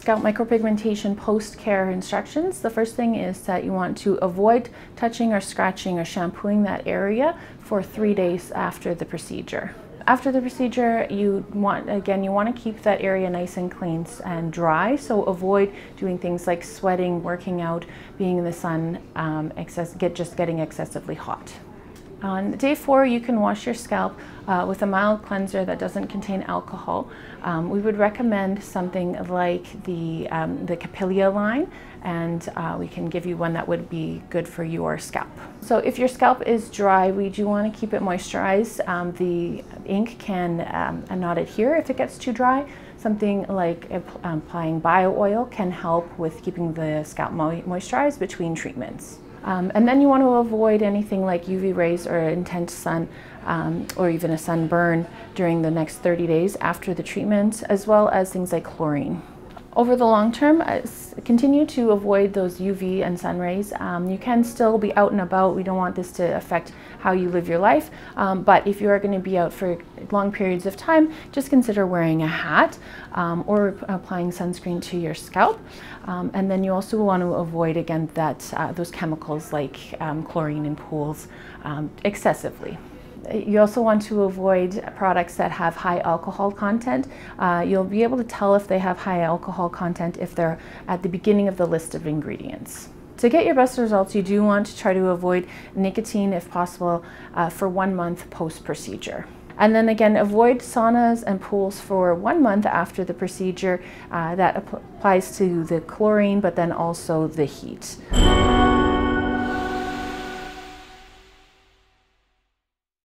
Scalp micropigmentation post-care instructions. The first thing is that you want to avoid touching or scratching or shampooing that area for 3 days after the procedure. After the procedure, you want to keep that area nice and clean and dry, so avoid doing things like sweating, working out, being in the sun, just getting excessively hot. On day 4, you can wash your scalp with a mild cleanser that doesn't contain alcohol. We would recommend something like the Capilia line, and we can give you one that would be good for your scalp. So if your scalp is dry, we do want to keep it moisturized. The ink can not adhere if it gets too dry. Something like applying bio oil can help with keeping the scalp moisturized between treatments. And then you want to avoid anything like UV rays or intense sun or even a sunburn during the next 30 days after the treatment, as well as things like chlorine. Over the long term, continue to avoid those UV and sun rays. You can still be out and about. We don't want this to affect how you live your life, but if you are going to be out for long periods of time, just consider wearing a hat or applying sunscreen to your scalp. And then you also want to avoid, again, those chemicals like chlorine in pools excessively. You also want to avoid products that have high alcohol content. You'll be able to tell if they have high alcohol content if they're at the beginning of the list of ingredients. To get your best results, you do want to try to avoid nicotine if possible for 1 month post-procedure. And then again, avoid saunas and pools for 1 month after the procedure. That applies to the chlorine, but then also the heat.